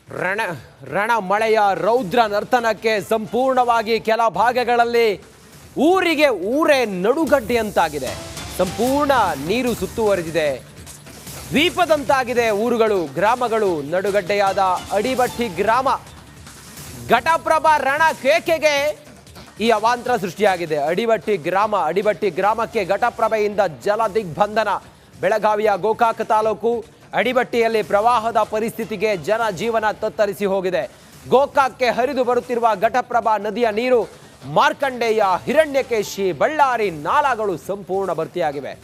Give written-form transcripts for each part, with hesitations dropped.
ರಣ ರಣ ಮಳೆಯ ರೌದ್ರ ನರ್ತನಕ್ಕೆ ಸಂಪೂರ್ಣವಾಗಿ ಕೆಲ ಭಾಗಗಳಲ್ಲಿ ಊರಿಗೆ ಊರೇ ನಡುಗಡ್ಡೆಯಂತಾಗಿದೆ. ಸಂಪೂರ್ಣ ನೀರು ಸುತ್ತುವರಿದಿದೆ. ದ್ವೀಪದಂತಾಗಿದೆ ಊರುಗಳು, ಗ್ರಾಮಗಳು. ನಡುಗಡ್ಡೆಯಾದ ಅಡಿಬಟ್ಟಿ ಗ್ರಾಮ, ಘಟಪ್ರಭಾ ರಣ ಕೇಕೆಗೆ ಈ ಅವಾಂತರ ಸೃಷ್ಟಿಯಾಗಿದೆ. ಅಡಿಬಟ್ಟಿ ಗ್ರಾಮಕ್ಕೆ ಘಟಪ್ರಭೆಯಿಂದ ಜಲ ದಿಗ್ಬಂಧನ. ಬೆಳಗಾವಿಯ ಗೋಕಾಕ ತಾಲೂಕು ಅಡಿಬಟ್ಟಿಯಲ್ಲಿ ಪ್ರವಾಹದ ಪರಿಸ್ಥಿತಿಗೆ ಜನ ಜೀವನ ತತ್ತರಿಸಿ ಹೋಗಿದೆ. ಗೋಕಾಕ್ಗೆ ಹರಿದು ಬರುತ್ತಿರುವ ಘಟಪ್ರಭಾ ನದಿಯ ನೀರು ಮಾರ್ಕಂಡೇಯ, ಹಿರಣ್ಯಕೇಶಿ, ಬಳ್ಳಾರಿ ನಾಲಾಗಳು ಸಂಪೂರ್ಣ ಭರ್ತಿಯಾಗಿವೆ.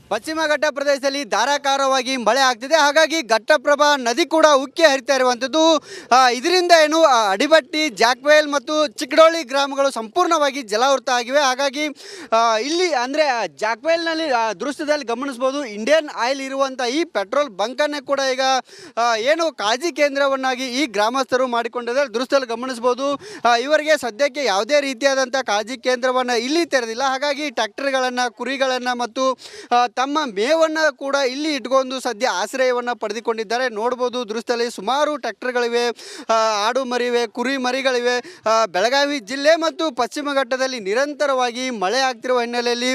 ಪಶ್ಚಿಮ ಘಟ್ಟ ಪ್ರದೇಶದಲ್ಲಿ ಧಾರಾಕಾರವಾಗಿ ಮಳೆ ಆಗ್ತಿದೆ. ಹಾಗಾಗಿ ಘಟ್ಟಪ್ರಭಾ ನದಿ ಕೂಡ ಉಕ್ಕಿ ಹರಿತಾ ಇರುವಂಥದ್ದು. ಇದರಿಂದ ಏನು ಅಡಿಬಟ್ಟಿ, ಜಾಕ್ವೇಲ್ ಮತ್ತು ಚಿಕ್ಕಡೋಳಿ ಗ್ರಾಮಗಳು ಸಂಪೂರ್ಣವಾಗಿ ಜಲಾವೃತ ಆಗಿವೆ. ಹಾಗಾಗಿ ಇಲ್ಲಿ ಅಂದರೆ ಜಾಕ್ವೇಲ್ನಲ್ಲಿ ದೃಶ್ಯದಲ್ಲಿ ಗಮನಿಸ್ಬೋದು, ಇಂಡಿಯನ್ ಆಯಿಲ್ ಇರುವಂಥ ಈ ಪೆಟ್ರೋಲ್ ಬಂಕನ್ನೇ ಕೂಡ ಈಗ ಏನು ಕಾಳಜಿ ಕೇಂದ್ರವನ್ನಾಗಿ ಈ ಗ್ರಾಮಸ್ಥರು ಮಾಡಿಕೊಂಡಿದ್ದಾರೆ. ದೃಶ್ಯದಲ್ಲಿ ಗಮನಿಸ್ಬೋದು, ಇವರಿಗೆ ಸದ್ಯಕ್ಕೆ ಯಾವುದೇ ರೀತಿಯಾದಂಥ ಕಾಳಜಿ ಕೇಂದ್ರವನ್ನು ಇಲ್ಲಿ ತೆರೆದಿಲ್ಲ. ಹಾಗಾಗಿ ಟ್ರ್ಯಾಕ್ಟರ್ಗಳನ್ನು, ಕುರಿಗಳನ್ನು ಮತ್ತು ತಮ್ಮ ಮೇವನ್ನು ಕೂಡ ಇಲ್ಲಿ ಇಟ್ಕೊಂಡು ಸದ್ಯ ಆಶ್ರಯವನ್ನು ಪಡೆದುಕೊಂಡಿದ್ದಾರೆ. ನೋಡ್ಬೋದು ದೃಶ್ಯದಲ್ಲಿ ಸುಮಾರು ಟ್ರ್ಯಾಕ್ಟರ್ಗಳಿವೆ, ಆಡು ಮರಿವೆ, ಕುರಿ ಮರಿಗಳಿವೆ. ಬೆಳಗಾವಿ ಜಿಲ್ಲೆ ಮತ್ತು ಪಶ್ಚಿಮ ಘಟ್ಟದಲ್ಲಿ ನಿರಂತರವಾಗಿ ಮಳೆ ಆಗ್ತಿರುವ ಹಿನ್ನೆಲೆಯಲ್ಲಿ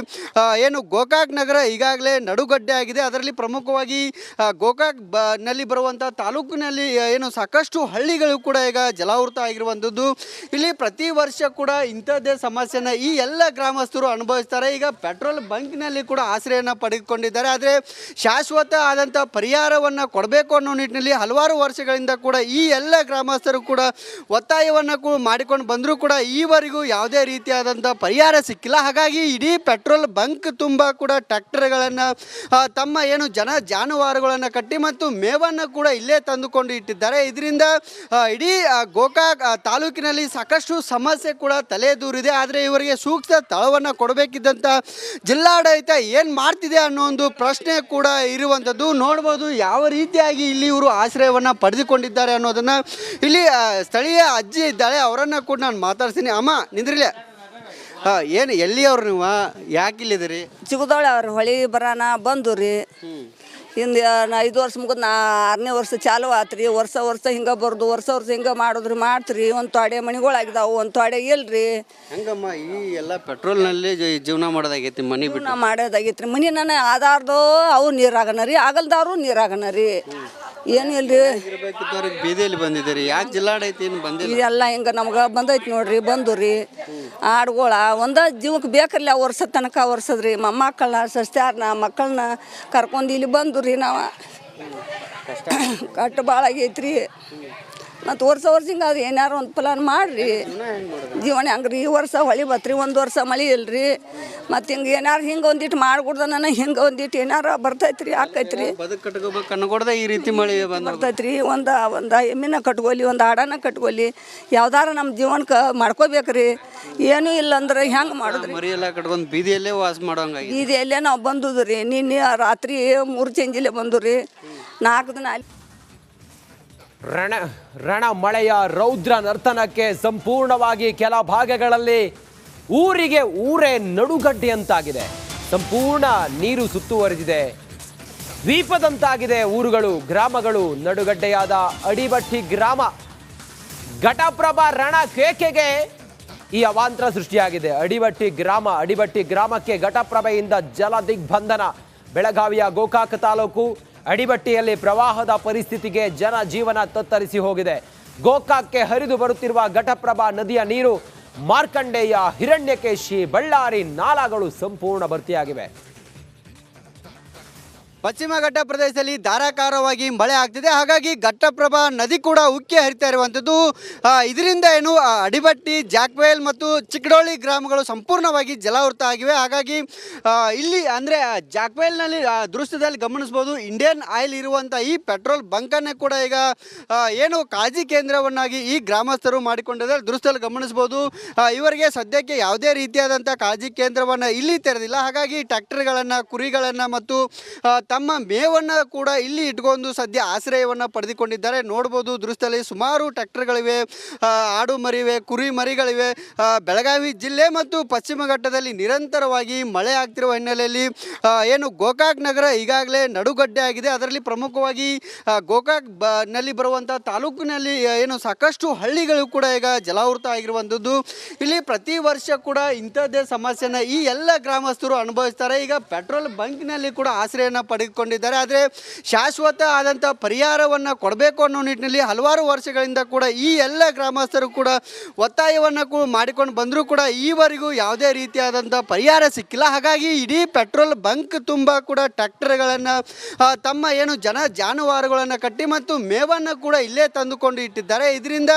ಏನು ಗೋಕಾಕ್ ನಗರ ಈಗಾಗಲೇ ನಡುಗಡ್ಡೆ ಆಗಿದೆ. ಅದರಲ್ಲಿ ಪ್ರಮುಖವಾಗಿ ಗೋಕಾಕ್ ನಲ್ಲಿ ಬರುವಂಥ ತಾಲೂಕಿನಲ್ಲಿ ಏನು ಸಾಕಷ್ಟು ಹಳ್ಳಿಗಳು ಕೂಡ ಈಗ ಜಲಾವೃತ ಆಗಿರುವಂಥದ್ದು. ಇಲ್ಲಿ ಪ್ರತಿ ವರ್ಷ ಕೂಡ ಇಂಥದ್ದೇ ಸಮಸ್ಯೆನ ಈ ಎಲ್ಲ ಗ್ರಾಮಸ್ಥರು ಅನುಭವಿಸ್ತಾರೆ. ಈಗ ಪೆಟ್ರೋಲ್ ಬಂಕ್ನಲ್ಲಿ ಕೂಡ ಆಶ್ರಯನ ಪಡೆದುಕೊಂಡಿದ್ದಾರೆ. ಆದರೆ ಶಾಶ್ವತ ಆದಂಥ ಪರಿಹಾರವನ್ನು ಕೊಡಬೇಕು ಅನ್ನೋ ನಿಟ್ಟಿನಲ್ಲಿ ಹಲವಾರು ವರ್ಷಗಳಿಂದ ಕೂಡ ಈ ಎಲ್ಲ ಗ್ರಾಮಸ್ಥರು ಕೂಡ ಒತ್ತಾಯವನ್ನು ಮಾಡಿಕೊಂಡು ಬಂದರೂ ಕೂಡ ಈವರೆಗೂ ಯಾವುದೇ ರೀತಿಯಾದಂಥ ಪರಿಹಾರ ಸಿಕ್ಕಿಲ್ಲ. ಹಾಗಾಗಿ ಇಡೀ ಪೆಟ್ರೋಲ್ ಬಂಕ್ ತುಂಬ ಕೂಡ ಟ್ರ್ಯಾಕ್ಟರ್ಗಳನ್ನು, ತಮ್ಮ ಏನು ಜಾನುವಾರುಗಳನ್ನು ಕಟ್ಟಿ ಮತ್ತು ಮೇವನ್ನು ಕೂಡ ಇಲ್ಲೇ ತಂದುಕೊಂಡು ಇಟ್ಟಿದ್ದಾರೆ. ಇದರಿಂದ ಇಡೀ ಗೋಕಾಕ್ ತಾಲೂಕಿನಲ್ಲಿ ಸಾಕಷ್ಟು ಸಮಸ್ಯೆ ಕೂಡ ತಲೆದೂರಿದೆ. ಆದರೆ ಇವರಿಗೆ ಸೂಕ್ತ ಸ್ಥಳವನ್ನು ಕೊಡಬೇಕಿದ್ದಂಥ ಜಿಲ್ಲಾಡಳಿತ ಏನು ಮಾಡ್ತಿದೆ ಅನ್ನೋ ಒಂದು ಪ್ರಶ್ನೆ ಕೂಡ ಇರುವಂಥದ್ದು. ನೋಡ್ಬೋದು ಯಾವ ರೀತಿಯಾಗಿ ಇಲ್ಲಿ ಇವರು ಆಶ್ರಯವನ್ನು ಪಡೆದುಕೊಂಡಿದ್ದಾರೆ ಅನ್ನೋದನ್ನು. ಇಲ್ಲಿ ಸ್ಥಳೀಯ ಅಜ್ಜಿ ಇದ್ದಾಳೆ, ಅವರನ್ನು ಕೂಡ ನಾನು ಮಾತಾಡ್ತೀನಿ. ಅಮ್ಮ ನಿಂದ್ರಿಲೆ, ಏನು ಎಲ್ಲಿಯವ್ರು ನೀವು, ಯಾಕೆ ಇಲ್ಲಿದ್ದೀರಿ? ಚಿಕ್ಕದೋಳೆ ಅವ್ರು ಹೊಳಿ ಬರೋಣ ಬಂದು ರೀ. ಹಿಂದೆ 5 ವರ್ಷ ಮುಗಿದು 6ನೇ ವರ್ಷ ಚಾಲು ಆತ್ರಿ. ವರ್ಷ ಹಿಂಗೆ ಬರ್ದು ವರ್ಷ ಹಿಂಗೆ ಮಾಡಿದ್ರಿ ಮಾಡ್ತೀರಿ. ಒಂದು ತೊಡೆ ಮನೆಗಳಾಗಿದ್ದಾವೆ, ಒಂದು ತೊಡೆ ಇಲ್ರಿ. ಹಂಗಮ್ಮ ಈ ಎಲ್ಲ ಪೆಟ್ರೋಲ್ನಲ್ಲಿ ಜೀವನ ಮಾಡೋದಾಗೈತಿ, ಮನೆ ಬಿಟ್ಟು ಮಾಡೋದಾಗೈತಿ ರೀ. ಮನೆ ನಾನು ಆಧಾರ್ದು ಅವು ನೀರಾಗನ ರೀ, ಆಗಲ್ದವ್ರು ನೀರಾಗನ ರೀ. ಏನು ಇಲ್ರಿ, ಬೀದಿಯಲ್ಲಿ ಬಂದಿದ್ದೀರಿ, ಯಾಕೆ ಜಿಲ್ಲಾಡೈತಿ ಏನು ಬಂದಿಲ್ಲ? ಇದೆಲ್ಲ ಹಿಂಗೆ ನಮ್ಗೆ ಬಂದೈತಿ ನೋಡ್ರಿ. ಬಂದು ರೀ ಆಡುಗಳ ಒಂದು ಜೀವಕ್ಕೆ ಬೇಕಲ್ಲ ವರ್ಷ ತನಕ ವರ್ಷದ್ರಿ. ಮೊಮ್ಮಕ್ಕಳನ್ನ ಸಸ್ತ್ಯಾರನ್ನ ಮಕ್ಕಳನ್ನ ಕರ್ಕೊಂಡು ಇಲ್ಲಿ ಬಂದು ರೀ. ನಾವು ಕಟ್ಟು ಭಾಳ ಆಗೈತ್ರಿ. ಮತ್ತು ವರ್ಷ ಹಿಂಗೆ ಅದು ಏನಾರು ಒಂದು ಪ್ಲಾನ್ ಮಾಡಿರಿ. ಜೀವನ ಹಂಗೆ ರೀ. ಈ ವರ್ಷ ಹೊಳಿ ಬತ್ರಿ, ಒಂದು ವರ್ಷ ಮಳೆ ಇಲ್ರಿ. ಮತ್ತು ಹಿಂಗೆ ಏನಾರು ಹಿಂಗೆ ಒಂದಿಟ್ಟು ಮಾಡ್ಕೊಡ್ದ ನಾನು ಹಿಂಗೆ ಒಂದಿಟ್ಟು ಏನಾರು ಬರ್ತೈತ್ರಿ, ಆಕೈತ್ರಿ. ಕಟ್ಕೊಡ್ದೆ ಈ ರೀತಿ ಮಳೆ ಬರ್ತೈತ್ರಿ. ಒಂದು ಎಮ್ಮಿನ ಕಟ್ಕೊಲಿ, ಒಂದು ಆಡನ ಕಟ್ಕೊಲಿ, ಯಾವ್ದಾರ ನಮ್ಮ ಜೀವನಕ್ಕೆ ಮಾಡ್ಕೋಬೇಕ್ರಿ. ಏನೂ ಇಲ್ಲ ಅಂದ್ರೆ ಹೆಂಗೆ ಮಾಡಿದ್ರಿ? ಮರಿ ಎಲ್ಲ ಕಟ್ಕೊಂಡು ಬೀದಿಯಲ್ಲೇ ವಾಸ ಮಾಡೋಂಗ ಬೀದಿಯಲ್ಲೇ ನಾವು ಬಂದುದು ರೀ. ನಿನ್ನೆ ರಾತ್ರಿ 3 ಚೇಂಜಿಲೆ ಬಂದು ರೀ. 4 ದಿನ ಅಲ್ಲಿ ರಣ ಮಳೆಯ ರೌದ್ರ ನರ್ತನಕ್ಕೆ ಸಂಪೂರ್ಣವಾಗಿ ಕೆಲ ಭಾಗಗಳಲ್ಲಿ ಊರಿಗೆ ಊರೇ ನಡುಗಡ್ಡೆಯಂತಾಗಿದೆ. ಸಂಪೂರ್ಣ ನೀರು ಸುತ್ತುವರಿದಿದೆ. ದ್ವೀಪದಂತಾಗಿದೆ ಊರುಗಳು, ಗ್ರಾಮಗಳು. ನಡುಗಡ್ಡೆಯಾದ ಅಡಿಬಟ್ಟಿ ಗ್ರಾಮ, ಘಟಪ್ರಭಾ ರಣ ಕೇಕೆಗೆ ಈ ಅವಾಂತರ ಸೃಷ್ಟಿಯಾಗಿದೆ. ಅಡಿಬಟ್ಟಿ ಗ್ರಾಮಕ್ಕೆ ಘಟಪ್ರಭೆಯಿಂದ ಜಲ ದಿಗ್ಬಂಧನ. ಬೆಳಗಾವಿಯ ಗೋಕಾಕ ತಾಲೂಕು ಅಡಿಬಟ್ಟಿಯಲ್ಲಿ ಪ್ರವಾಹದ ಪರಿಸ್ಥಿತಿಗೆ ಜನ ಜೀವನ ತತ್ತರಿಸಿ ಹೋಗಿದೆ. ಗೋಕಾಕ್ಗೆ ಹರಿದು ಬರುತ್ತಿರುವ ಘಟಪ್ರಭಾ ನದಿಯ ನೀರು ಮಾರ್ಕಂಡೇಯ, ಹಿರಣ್ಯಕೇಶಿ, ಬಳ್ಳಾರಿ ನಾಲಾಗಳು ಸಂಪೂರ್ಣ ಭರ್ತಿಯಾಗಿವೆ. ಪಶ್ಚಿಮ ಘಟ್ಟ ಪ್ರದೇಶದಲ್ಲಿ ಧಾರಾಕಾರವಾಗಿ ಮಳೆ ಆಗ್ತಿದೆ. ಹಾಗಾಗಿ ಘಟ್ಟಪ್ರಭಾ ನದಿ ಕೂಡ ಉಕ್ಕಿ ಹರಿತಾ ಇರುವಂಥದ್ದು. ಇದರಿಂದ ಏನು ಅಡಿಬಟ್ಟಿ, ಜಾಕ್ವೇಲ್ ಮತ್ತು ಚಿಕ್ಕಡೋಳಿ ಗ್ರಾಮಗಳು ಸಂಪೂರ್ಣವಾಗಿ ಜಲಾವೃತ ಆಗಿವೆ. ಹಾಗಾಗಿ ಇಲ್ಲಿ ಅಂದರೆ ಜಾಕ್ವೇಲ್ನಲ್ಲಿ ದೃಶ್ಯದಲ್ಲಿ ಗಮನಿಸ್ಬೋದು, ಇಂಡಿಯನ್ ಆಯಿಲ್ ಇರುವಂಥ ಈ ಪೆಟ್ರೋಲ್ ಬಂಕನ್ನೇ ಕೂಡ ಈಗ ಏನು ಕಾಳಜಿ ಕೇಂದ್ರವನ್ನಾಗಿ ಈ ಗ್ರಾಮಸ್ಥರು ಮಾಡಿಕೊಂಡಿದ್ದಾರೆ. ದೃಶ್ಯದಲ್ಲಿ ಗಮನಿಸ್ಬೋದು, ಇವರಿಗೆ ಸದ್ಯಕ್ಕೆ ಯಾವುದೇ ರೀತಿಯಾದಂಥ ಕಾಳಜಿ ಕೇಂದ್ರವನ್ನು ಇಲ್ಲಿ ತೆರೆದಿಲ್ಲ. ಹಾಗಾಗಿ ಟ್ರ್ಯಾಕ್ಟರ್ಗಳನ್ನು, ಕುರಿಗಳನ್ನು ಮತ್ತು ತಮ್ಮ ಮೇವನ್ನು ಕೂಡ ಇಲ್ಲಿ ಇಟ್ಕೊಂಡು ಸದ್ಯ ಆಶ್ರಯವನ್ನು ಪಡೆದುಕೊಂಡಿದ್ದಾರೆ. ನೋಡ್ಬೋದು ದೃಶ್ಯದಲ್ಲಿ ಸುಮಾರು ಟ್ರ್ಯಾಕ್ಟರ್ಗಳಿವೆ, ಆಡು ಮರಿವೆ, ಕುರಿ ಮರಿಗಳಿವೆ. ಬೆಳಗಾವಿ ಜಿಲ್ಲೆ ಮತ್ತು ಪಶ್ಚಿಮ ಘಟ್ಟದಲ್ಲಿ ನಿರಂತರವಾಗಿ ಮಳೆ ಆಗ್ತಿರುವ ಹಿನ್ನೆಲೆಯಲ್ಲಿ ಏನು ಗೋಕಾಕ್ ನಗರ ಈಗಾಗಲೇ ನಡುಗಡ್ಡೆ ಆಗಿದೆ. ಅದರಲ್ಲಿ ಪ್ರಮುಖವಾಗಿ ಗೋಕಾಕ್ ನಲ್ಲಿ ಬರುವಂಥ ತಾಲೂಕಿನಲ್ಲಿ ಏನು ಸಾಕಷ್ಟು ಹಳ್ಳಿಗಳು ಕೂಡ ಈಗ ಜಲಾವೃತ ಆಗಿರುವಂಥದ್ದು. ಇಲ್ಲಿ ಪ್ರತಿ ವರ್ಷ ಕೂಡ ಇಂಥದ್ದೇ ಸಮಸ್ಯೆನ ಈ ಎಲ್ಲ ಗ್ರಾಮಸ್ಥರು ಅನುಭವಿಸ್ತಾರೆ. ಈಗ ಪೆಟ್ರೋಲ್ ಬಂಕ್ನಲ್ಲಿ ಕೂಡ ಆಶ್ರಯನ ಪಡೆದುಕೊಂಡಿದ್ದಾರೆ. ಆದರೆ ಶಾಶ್ವತ ಆದಂಥ ಪರಿಹಾರವನ್ನು ಕೊಡಬೇಕು ಅನ್ನೋ ನಿಟ್ಟಿನಲ್ಲಿ ಹಲವಾರು ವರ್ಷಗಳಿಂದ ಕೂಡ ಈ ಎಲ್ಲ ಗ್ರಾಮಸ್ಥರು ಕೂಡ ಒತ್ತಾಯವನ್ನು ಮಾಡಿಕೊಂಡು ಬಂದರೂ ಕೂಡ ಈವರೆಗೂ ಯಾವುದೇ ರೀತಿಯಾದಂಥ ಪರಿಹಾರ ಸಿಕ್ಕಿಲ್ಲ. ಹಾಗಾಗಿ ಇಡೀ ಪೆಟ್ರೋಲ್ ಬಂಕ್ ತುಂಬ ಕೂಡ ಟ್ರ್ಯಾಕ್ಟರ್ಗಳನ್ನು ತಮ್ಮ ಏನು ಜಾನುವಾರುಗಳನ್ನು ಕಟ್ಟಿ ಮತ್ತು ಮೇವನ್ನು ಕೂಡ ಇಲ್ಲೇ ತಂದುಕೊಂಡು ಇಟ್ಟಿದ್ದಾರೆ. ಇದರಿಂದ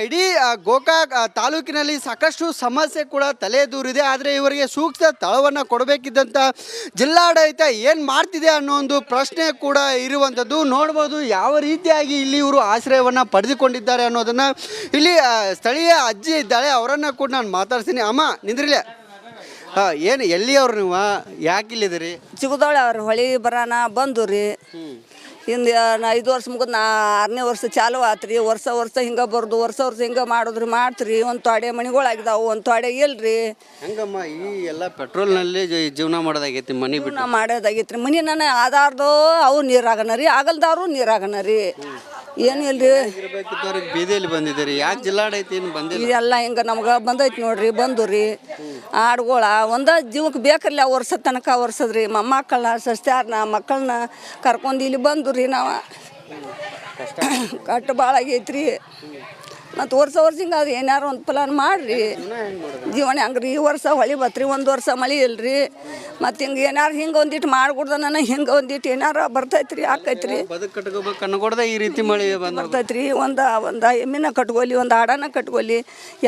ಇಡೀ ಗೋಕಾಕ್ ತಾಲೂಕಿನಲ್ಲಿ ಸಾಕಷ್ಟು ಸಮಸ್ಯೆ ಕೂಡ ತಲೆದೂರಿದೆ. ಆದರೆ ಇವರಿಗೆ ಸೂಕ್ತ ಸ್ಥಳವನ್ನು ಕೊಡಬೇಕಿದ್ದಂಥ ಜಿಲ್ಲಾಡಳಿತ ಏನು ಮಾಡ್ತಿದೆ ಅನ್ನೋ ಒಂದು ಪ್ರಶ್ನೆ ಕೂಡ ಇರುವಂಥದ್ದು. ನೋಡ್ಬೋದು ಯಾವ ರೀತಿಯಾಗಿ ಇಲ್ಲಿ ಇವರು ಆಶ್ರಯವನ್ನು ಪಡೆದುಕೊಂಡಿದ್ದಾರೆ ಅನ್ನೋದನ್ನು. ಇಲ್ಲಿ ಸ್ಥಳೀಯ ಅಜ್ಜಿ ಇದ್ದಾಳೆ, ಅವರನ್ನು ಕೂಡ ನಾನು ಮಾತಾಡ್ತೀನಿ. ಅಮ್ಮ ನಿಂದ್ರಿಲೆ, ಏನು ಎಲ್ಲಿಯವ್ರು ನೀವು, ಯಾಕೆ ಇಲ್ಲಿದ್ದೀರಿ? ಚಿಕ್ಕದೊಳೆ ಅವ್ರು ಹೊಳಿ ಬರಾನ ಬಂದು ರೀ. ಹಿಂದೆ 5 ವರ್ಷ ಮುಗಿದು 6ನೇ ವರ್ಷ ಚಾಲು ಆತ್ರಿ. ವರ್ಷ ಹಿಂಗೆ ಬರ್ದು ವರ್ಷ ಹಿಂಗೆ ಮಾಡಿದ್ರಿ ಮಾಡ್ತೀರಿ. ಒಂದು ತೊಡೆ ಮನೆಗಳಾಗಿದ್ದಾವೆ, ಒಂದು ತೊಡೆ ಇಲ್ರಿ. ಹಂಗಮ್ಮ ಈ ಎಲ್ಲ ಪೆಟ್ರೋಲ್ನಲ್ಲಿ ಜೀವನ ಮಾಡೋದಾಗೈತಿ, ಮನೆ ಬಿಟ್ಟು ಮಾಡೋದಾಗೈತ್ರಿ. ಮನೆ ನಾನು ಆಧಾರ್ದು ಅವು ನೀರಾಗನ ರೀ, ಆಗಲ್ದವ್ರು ನೀರಾಗನ ರೀ. ಏನು ಇಲ್ರಿ, ಇರ್ಬೇಕಿದ್ದವ್ರಿಗೆ ಬೀದಿಯಲ್ಲಿ ಬಂದಿದ್ದೀರಿ. ಯಾಕೆ ಜಿಲ್ಲಾಡಳಿತ ಏನು ಬಂದಿಲ್ಲ? ಇದೆಲ್ಲ ಹಿಂಗೆ ನಮ್ಗೆ ಬಂದೈತಿ ನೋಡ್ರಿ. ಬಂದು ರೀ ಆಡುಗಳ ಒಂದ ಜೀವಕ್ಕೆ ಬೇಕಲ್ಲ ವರ್ಷದ ತನಕ ವರ್ಷದ್ರಿ. ಮೊಮ್ಮಕ್ಕಳನ್ನ ಸಸ್ತ್ಯಾರನ್ನ ಮಕ್ಕಳನ್ನ ಕರ್ಕೊಂಡು ಇಲ್ಲಿ ಬಂದು ರೀ. ನಾವು ಕಟ್ಟು ಭಾಳ ಆಗೈತ್ರಿ. ಮತ್ತು ವರ್ಷ ಹಿಂಗೆ ಅದು ಏನಾರು ಒಂದು ಪ್ಲಾನ್ ಮಾಡಿರಿ. ಜೀವನ ಹಂಗ್ರಿ ಈ ವರ್ಷ ಹೊಳಿ ಬತ್ರಿ, ಒಂದು ವರ್ಷ ಮಳೆ ಇಲ್ರಿ. ಮತ್ತು ಹಿಂಗೆ ಏನಾರು ಹಿಂಗೆ ಒಂದಿಟ್ಟು ಮಾಡ್ಕೊಡ್ದ ನಾನು ಹಿಂಗೆ ಒಂದಿಟ್ಟು ಏನಾರು ಬರ್ತೈತ್ರಿ, ಆಕೈತ್ರಿ. ಬದುಕು ಕಟ್ಕೋಬೇಕು ಕಣ್ಕೊಡ್ದೆ ಈ ರೀತಿ ಮಳೆ ಬರ್ತೈತ್ರಿ. ಒಂದು ಎಮ್ಮಿನ ಕಟ್ಕೊಲಿ, ಒಂದು ಆಡನ ಕಟ್ಕೊಲಿ,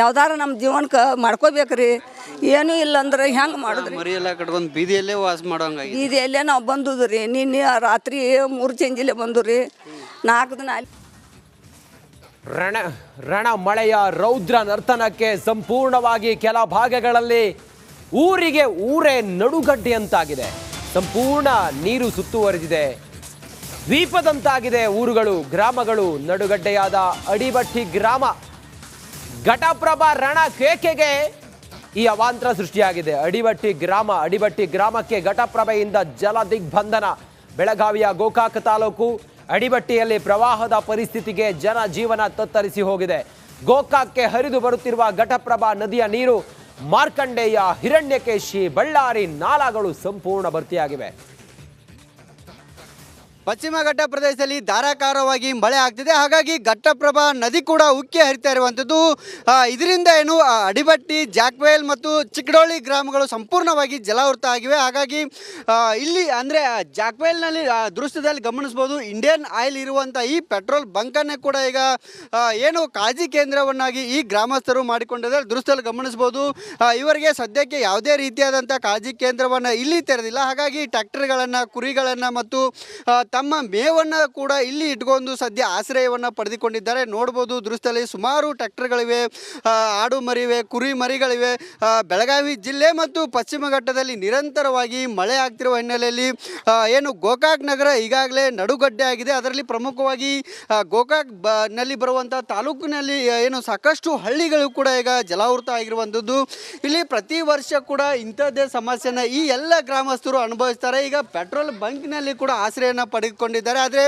ಯಾವ್ದಾರ ನಮ್ಮ ಜೀವನಕ್ಕೆ ಮಾಡ್ಕೋಬೇಕ್ರಿ. ಏನೂ ಇಲ್ಲ ಅಂದ್ರೆ ಹೆಂಗೆ ಮಾಡಿದ್ರಿ? ಮರಿ ಎಲ್ಲ ಕಟ್ಕೊಂಡು ಬೀದಿಯಲ್ಲೇ ವಾಸ ಮಾಡೋಂಗಾಗಿ ಬೀದಿಯಲ್ಲೇ ನಾವು ಬಂದುದು ರೀ. ನಿನ್ನೆ ರಾತ್ರಿ 3 ಚೇಂಜಿಲೆ ಬಂದು ರೀ. 4 ದಿನ ಅಲ್ಲಿ ರಣ ಮಳೆಯ ರೌದ್ರ ನರ್ತನಕ್ಕೆ ಸಂಪೂರ್ಣವಾಗಿ ಕೆಲ ಭಾಗಗಳಲ್ಲಿ ಊರಿಗೆ ಊರೇ ನಡುಗಡ್ಡೆಯಂತಾಗಿದೆ. ಸಂಪೂರ್ಣ ನೀರು ಸುತ್ತುವರಿದಿದೆ, ದ್ವೀಪದಂತಾಗಿದೆ ಊರುಗಳು, ಗ್ರಾಮಗಳು. ನಡುಗಡ್ಡೆಯಾದ ಅಡಿಬಟ್ಟಿ ಗ್ರಾಮ, ಘಟಪ್ರಭಾ ರಣ ಕೇಕೆಗೆ ಈ ಅವಾಂತರ ಸೃಷ್ಟಿಯಾಗಿದೆ. ಅಡಿಬಟ್ಟಿ ಗ್ರಾಮಕ್ಕೆ ಘಟಪ್ರಭೆಯಿಂದ ಜಲ ದಿಗ್ಬಂಧನ. ಬೆಳಗಾವಿಯ ಗೋಕಾಕ್ ತಾಲೂಕು ಅಡಿಬಟ್ಟಿಯಲ್ಲಿ ಪ್ರವಾಹದ ಪರಿಸ್ಥಿತಿಗೆ ಜನಜೀವನ ತತ್ತರಿಸಿ ಹೋಗಿದೆ. ಗೋಕಾಕ್ಗೆ ಹರಿದು ಬರುತ್ತಿರುವ ಘಟಪ್ರಭಾ ನದಿಯ ನೀರು ಮಾರ್ಕಂಡೇಯ, ಹಿರಣ್ಯಕೇಶಿ, ಬಳ್ಳಾರಿ ನಾಲಾಗಳು ಸಂಪೂರ್ಣ ಭರ್ತಿಯಾಗಿವೆ. ಪಶ್ಚಿಮ ಘಟ್ಟ ಪ್ರದೇಶದಲ್ಲಿ ಧಾರಾಕಾರವಾಗಿ ಮಳೆ ಆಗ್ತಿದೆ. ಹಾಗಾಗಿ ಘಟ್ಟಪ್ರಭಾ ನದಿ ಕೂಡ ಉಕ್ಕಿ ಹರಿತಾ ಇರುವಂಥದ್ದು. ಇದರಿಂದ ಏನು ಅಡಿಬಟ್ಟಿ, ಜಾಕ್ವೇಲ್ ಮತ್ತು ಚಿಕ್ಕಡೋಳಿ ಗ್ರಾಮಗಳು ಸಂಪೂರ್ಣವಾಗಿ ಜಲಾವೃತ ಆಗಿವೆ. ಹಾಗಾಗಿ ಇಲ್ಲಿ ಅಂದರೆ ಜಾಕ್ವೇಲ್ನಲ್ಲಿ ದೃಶ್ಯದಲ್ಲಿ ಗಮನಿಸ್ಬೋದು, ಇಂಡಿಯನ್ ಆಯಿಲ್ ಇರುವಂಥ ಈ ಪೆಟ್ರೋಲ್ ಬಂಕನ್ನೇ ಕೂಡ ಈಗ ಏನು ಕಾಳಜಿ ಕೇಂದ್ರವನ್ನಾಗಿ ಈ ಗ್ರಾಮಸ್ಥರು ಮಾಡಿಕೊಂಡಿದ್ದಾರೆ. ದೃಶ್ಯದಲ್ಲಿ ಗಮನಿಸ್ಬೋದು, ಇವರಿಗೆ ಸದ್ಯಕ್ಕೆ ಯಾವುದೇ ರೀತಿಯಾದಂಥ ಕಾಳಜಿ ಕೇಂದ್ರವನ್ನು ಇಲ್ಲಿ ತೆರೆದಿಲ್ಲ. ಹಾಗಾಗಿ ಟ್ರ್ಯಾಕ್ಟರ್ಗಳನ್ನು, ಕುರಿಗಳನ್ನು ಮತ್ತು ತಮ್ಮ ಮೇವನ್ನು ಕೂಡ ಇಲ್ಲಿ ಇಟ್ಕೊಂಡು ಸದ್ಯ ಆಶ್ರಯವನ್ನು ಪಡೆದುಕೊಂಡಿದ್ದಾರೆ. ನೋಡ್ಬೋದು ದೃಶ್ಯದಲ್ಲಿ ಸುಮಾರು ಟ್ರ್ಯಾಕ್ಟರ್ಗಳಿವೆ, ಆಡು ಮರಿವೆ, ಕುರಿ ಮರಿಗಳಿವೆ. ಬೆಳಗಾವಿ ಜಿಲ್ಲೆ ಮತ್ತು ಪಶ್ಚಿಮ ಘಟ್ಟದಲ್ಲಿ ನಿರಂತರವಾಗಿ ಮಳೆ ಆಗ್ತಿರುವ ಹಿನ್ನೆಲೆಯಲ್ಲಿ ಏನು ಗೋಕಾಕ್ ನಗರ ಈಗಾಗಲೇ ನಡುಗಡ್ಡೆ ಆಗಿದೆ. ಅದರಲ್ಲಿ ಪ್ರಮುಖವಾಗಿ ಗೋಕಾಕ್ ನಲ್ಲಿ ಬರುವಂಥ ತಾಲೂಕಿನಲ್ಲಿ ಏನು ಸಾಕಷ್ಟು ಹಳ್ಳಿಗಳು ಕೂಡ ಈಗ ಜಲಾವೃತ ಆಗಿರುವಂಥದ್ದು. ಇಲ್ಲಿ ಪ್ರತಿ ವರ್ಷ ಕೂಡ ಇಂಥದ್ದೇ ಸಮಸ್ಯೆನ ಈ ಎಲ್ಲ ಗ್ರಾಮಸ್ಥರು ಅನುಭವಿಸ್ತಾರೆ. ಈಗ ಪೆಟ್ರೋಲ್ ಬಂಕ್ನಲ್ಲಿ ಕೂಡ ಆಶ್ರಯನ ಪಡೆದುಕೊಂಡಿದ್ದಾರೆ. ಆದರೆ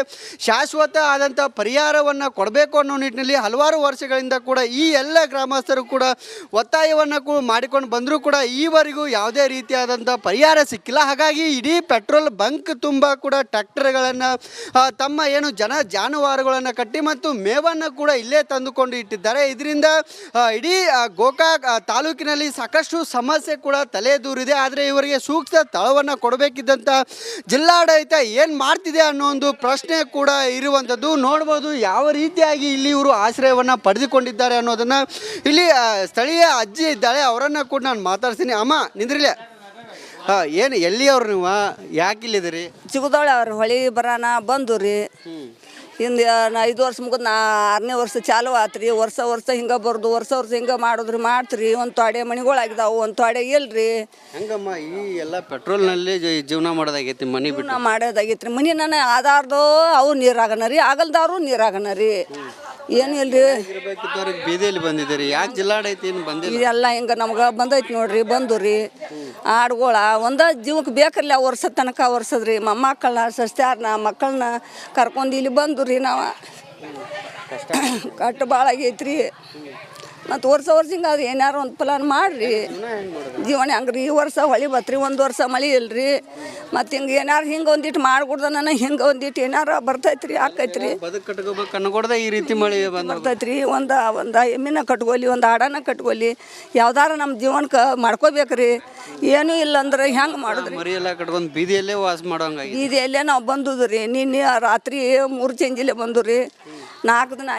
ಶಾಶ್ವತ ಆದಂಥ ಪರಿಹಾರವನ್ನು ಕೊಡಬೇಕು ಅನ್ನೋ ನಿಟ್ಟಿನಲ್ಲಿ ಹಲವಾರು ವರ್ಷಗಳಿಂದ ಕೂಡ ಈ ಎಲ್ಲ ಗ್ರಾಮಸ್ಥರು ಕೂಡ ಒತ್ತಾಯವನ್ನು ಮಾಡಿಕೊಂಡು ಬಂದರೂ ಕೂಡ ಈವರೆಗೂ ಯಾವುದೇ ರೀತಿಯಾದಂಥ ಪರಿಹಾರ ಸಿಕ್ಕಿಲ್ಲ. ಹಾಗಾಗಿ ಇಡೀ ಪೆಟ್ರೋಲ್ ಬಂಕ್ ತುಂಬ ಕೂಡ ಟ್ರ್ಯಾಕ್ಟರ್ಗಳನ್ನು ತಮ್ಮ ಏನು ಜಾನುವಾರುಗಳನ್ನು ಕಟ್ಟಿ ಮತ್ತು ಮೇವನ್ನು ಕೂಡ ಇಲ್ಲೇ ತಂದುಕೊಂಡು ಇಟ್ಟಿದ್ದಾರೆ. ಇದರಿಂದ ಇಡೀ ಗೋಕಾಕ್ ತಾಲೂಕಿನಲ್ಲಿ ಸಾಕಷ್ಟು ಸಮಸ್ಯೆ ಕೂಡ ತಲೆದೂರಿದೆ. ಆದರೆ ಇವರಿಗೆ ಸೂಕ್ತ ಸ್ಥಳವನ್ನು ಕೊಡಬೇಕಿದ್ದಂಥ ಜಿಲ್ಲಾಡಳಿತ ಏನು ಮಾಡ್ತಿದೆ ಅನ್ನೋ ಒಂದು ಪ್ರಶ್ನೆ ಕೂಡ ಇರುವಂಥದ್ದು. ನೋಡ್ಬೋದು ಯಾವ ರೀತಿಯಾಗಿ ಇಲ್ಲಿ ಇವರು ಆಶ್ರಯವನ್ನು ಪಡೆದುಕೊಂಡಿದ್ದಾರೆ ಅನ್ನೋದನ್ನು. ಇಲ್ಲಿ ಸ್ಥಳೀಯ ಅಜ್ಜಿ ಇದ್ದಾಳೆ, ಅವರನ್ನು ಕೂಡ ನಾನು ಮಾತಾಡ್ತೀನಿ. ಅಮ್ಮ ನಿಂದ್ರಿಲೆ, ಏನು ಎಲ್ಲಿಯವ್ರು ನೀವು, ಯಾಕೆ ಇಲ್ಲಿದ್ದೀರಿ? ಚಿಕ್ಕದೊಳೆ ಅವ್ರು ಹೊಳಿ ಬರಾನ ಬಂದು ರೀ. ಹಿಂದೆ 5 ವರ್ಷ ಮುಗಿದು 6ನೇ ವರ್ಷ ಚಾಲು ಆತ್ರಿ. ವರ್ಷ ಹಿಂಗೆ ಬರ್ದು ವರ್ಷ ಹಿಂಗೆ ಮಾಡಿದ್ರಿ ಮಾಡ್ತೀರಿ. ಒಂದು ತೊಡೆ ಮನೆಗಳಾಗಿದಾವು, ಒಂದು ತೊಡೆ ಇಲ್ರಿ. ಹೆಂಗಮ್ಮ ಈ ಎಲ್ಲ ಪೆಟ್ರೋಲ್ನಲ್ಲಿ ಜೀವನ ಮಾಡೋದಾಗೈತಿ, ಮನೆ ಬಿಟ್ಟು ನಾ ಮಾಡೋದಾಗೈತ್ರಿ. ಮನೆ ನನ್ನ ಆಧಾರ್ದು ಅವು ನೀರಾಗನ ರೀ, ಆಗಲ್ದವ್ರು ನೀರಾಗನ ರೀ. ಏನು ಇಲ್ರಿ. ಇರ್ಬೇಕಿತ್ತು ಅವ್ರಿಗೆ ಬೀದಿಯಲ್ಲಿ ಬಂದಿದ್ದೀರಿ, ಯಾಕೆ ಜಿಲ್ಲಾಡೈತಿ ಏನು ಬಂದಿಲ್ಲ? ಇದೆಲ್ಲ ಹಿಂಗೆ ನಮ್ಗೆ ಬಂದೈತಿ ನೋಡ್ರಿ. ಬಂದು ರೀ ಆಡುಗಳ ಒಂದು ಜೀವಕ್ಕೆ ಬೇಕಲ್ಲ, ವರ್ಷ ತನಕ ವರ್ಷದ್ರಿ. ಮೊಮ್ಮಕ್ಕಳನ್ನ ಸಸ್ತ್ಯಾರನ್ನ ಮಕ್ಕಳನ್ನ ಕರ್ಕೊಂಡು ಇಲ್ಲಿ ಬಂದು ರೀ. ನಾವು ಕಟ್ಟು ಭಾಳ ಆಗೈತ್ರಿ. ಮತ್ತು ವರ್ಷ ಹಿಂಗೆ ಅದು ಏನಾರು ಒಂದು ಪ್ಲಾನ್ ಮಾಡಿರಿ. ಜೀವನ ಹಂಗ್ರಿ. ಈ ವರ್ಷ ಹೊಳಿ ಬತ್ರಿ, ಒಂದು ವರ್ಷ ಮಳೆ ಇಲ್ರಿ. ಮತ್ತು ಹಿಂಗೆ ಏನಾರು ಹಿಂಗೆ ಒಂದಿಟ್ಟು ಮಾಡ್ಕೊಡ್ದ ನನಗೆ ಹಿಂಗೆ ಒಂದಿಟ್ಟು ಏನಾರು ಬರ್ತೈತ್ರಿ, ಆಕೈತ್ರಿ. ಬದುಕು ಕಟ್ಕೋಬೇಕು ಅನ್ನಕೊಡ್ದ ಈ ರೀತಿ ಮಳೆ ಬರ್ತೈತ್ರಿ. ಒಂದು ಎಮ್ಮಿನ ಕಟ್ಕೊಲಿ, ಒಂದು ಆಡನ ಕಟ್ಕೊಲಿ, ಯಾವ್ದಾರ ನಮ್ಮ ಜೀವನಕ್ಕೆ ಮಾಡ್ಕೋಬೇಕ್ರಿ. ಏನೂ ಇಲ್ಲ ಅಂದ್ರೆ ಹೆಂಗೆ ಮಾಡಿದ್ರಿ? ಮರಿ ಎಲ್ಲ ಕಟ್ಕೊಂಡು ಬೀದಿಯಲ್ಲೇ ವಾಸ ಮಾಡೋಂಗಾಗಿ ಬೀದಿಯಲ್ಲೇ ನಾವು ಬಂದುದು ರೀ. ನಿನ್ನೆ ರಾತ್ರಿ 3 ಚಂಜಿಲೆ ಬಂದು ರೀ. 4 ದಿನ